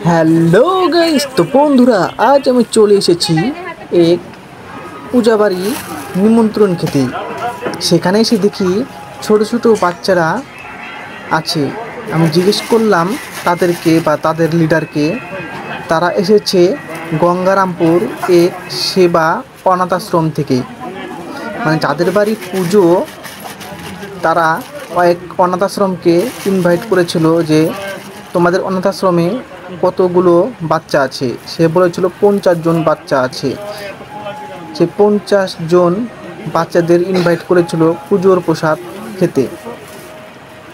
Hello guys, তো বন্ধুরা আজ আমি চলে এসেছি এক পূজা বাড়ি নিমন্ত্রণ খেতে। সেখানে এসে দেখি ছোট ছোট বাচ্চারা আছে। আমি জিজ্ঞেস করলাম তাদেরকে বা তাদের লিডারকে, তারা এসেছে গঙ্গারামপুর এক সেবা অনাথ আশ্রম থেকে। মানে যাদের বাড়ি পুজো, তারা এক অনাথ আশ্রমকে ইনভাইট করেছিল যে তোমাদের অনাথ আশ্রমে কতগুলো বাচ্চা আছে। সে বলেছিল 50 জন বাচ্চা আছে। সে 50 জন বাচ্চাদের ইনভাইট করেছিল পুজোর প্রসাদ খেতে।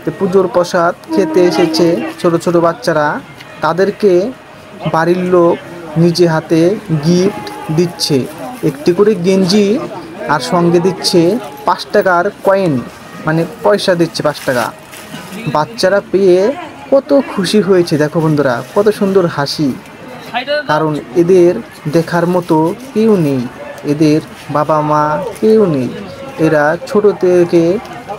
তো পুজোর প্রসাদ খেতে এসেছে ছোট ছোট বাচ্চারা। তাদেরকে বাড়ির লোক নিজে হাতে গিফট দিচ্ছে, একটি করে গেঞ্জি, আর সঙ্গে দিচ্ছে 5 টাকার কয়েন, মানে পয়সা দিচ্ছে 5 টাকা। বাচ্চারা পেয়ে কত খুশি হয়েছে দেখো বন্ধুরা, কত সুন্দর হাসি। কারণ এদের দেখার মতো কেউ নেই, এদের বাবা মা কেউ নেই। এরা ছোট থেকে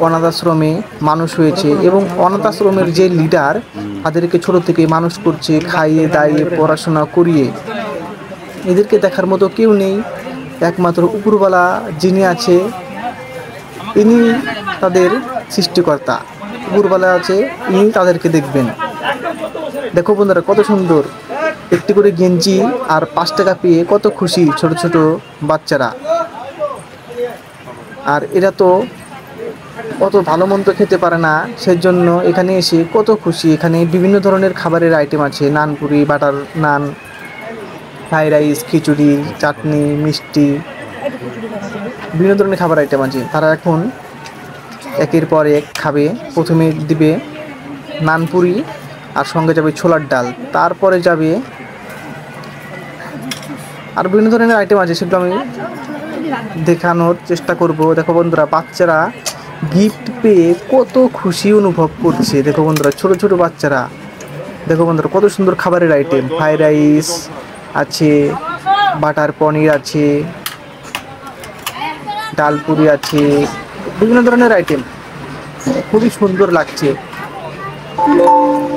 অনাথ আশ্রমে মানুষ হয়েছে এবং অনাথ আশ্রমের যে লিডার তাদেরকে ছোট থেকে মানুষ করছে, খাইয়ে দাইয়ে পড়াশোনা করিয়ে। এদেরকে দেখার মতো কেউ নেই, একমাত্র উপরওয়ালা যিনি আছে ইনি তাদের সৃষ্টিকর্তা। উপরওয়ালা আছে, ইনি তাদেরকে দেখবেন। দেখো বন্ধুরা কত সুন্দর, একটি করে গেঞ্জি আর 5 টাকা পেয়ে কত খুশি ছোট ছোট বাচ্চারা। আর এরা তো অত ভালো মন্দ খেতে পারে না, সেজন্য এখানে এসে কত খুশি। এখানে বিভিন্ন ধরনের খাবারের আইটেম আছে, নানপুরি, বাটার নান, ফ্রাইড রাইস, খিচুড়ি, চাটনি, মিষ্টি, বিভিন্ন ধরনের খাবার আইটেম আছে। তারা এখন একের পর এক খাবে। প্রথমে দিবে নানপুরি, আর সঙ্গে যাবে ছোলার ডাল, তারপরে যাবে আর বিভিন্ন ধরনের আইটেম আছে, সেগুলো আমি দেখানোর চেষ্টা করব। দেখো বন্ধুরা বাচ্চারা গিফট পেয়ে কত খুশি অনুভব করছে। দেখো বন্ধুরা ছোট ছোট বাচ্চারা, দেখো বন্ধুরা কত সুন্দর খাবারের আইটেম, ফ্রাইড রাইস আছে, বাটার পনির আছে, ডাল পুরি আছে, বিভিন্ন ধরনের আইটেম। খুবই সুন্দর লাগছে।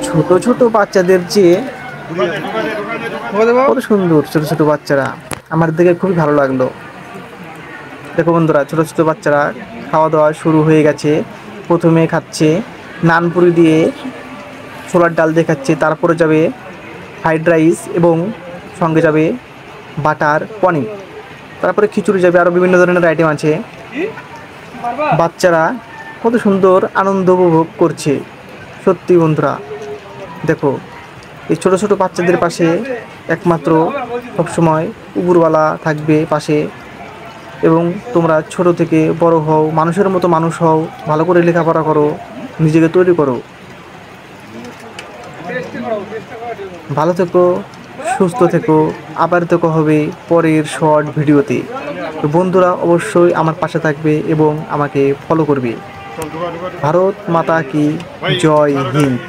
ছোট ছোট বাচ্চাদের চেয়ে কত সুন্দর ছোট ছোট বাচ্চারা, আমার দেখে খুবই ভালো লাগলো। দেখো বন্ধুরা ছোট ছোট বাচ্চারা খাওয়া দাওয়া শুরু হয়ে গেছে। প্রথমে খাচ্ছে নানপুরি দিয়ে, ছোলার ডাল দিয়ে খাচ্ছে, তারপরে যাবে ফ্রাইড রাইস এবং সঙ্গে যাবে বাটার পনির, তারপরে খিচুড়ি যাবে, আরও বিভিন্ন ধরনের আইটেম আছে। বাচ্চারা কত সুন্দর আনন্দ উপভোগ করছে। সত্যি বন্ধুরা দেখো, এই ছোট ছোট বাচ্চাদের পাশে একমাত্র সবসময় উপরওয়ালা থাকবে পাশে। এবং তোমরা ছোট থেকে বড় হও, মানুষের মতো মানুষ হও, ভালো করে লেখাপড়া করো, নিজেকে তৈরি করো। ভালো থেকো, সুস্থ থেকো, আবার থেকো হবে পরের শর্ট ভিডিওতে। তো বন্ধুরা অবশ্যই আমার পাশে থাকবে এবং আমাকে ফলো করবে। ভারত মাতা কি জয় হিন্দ।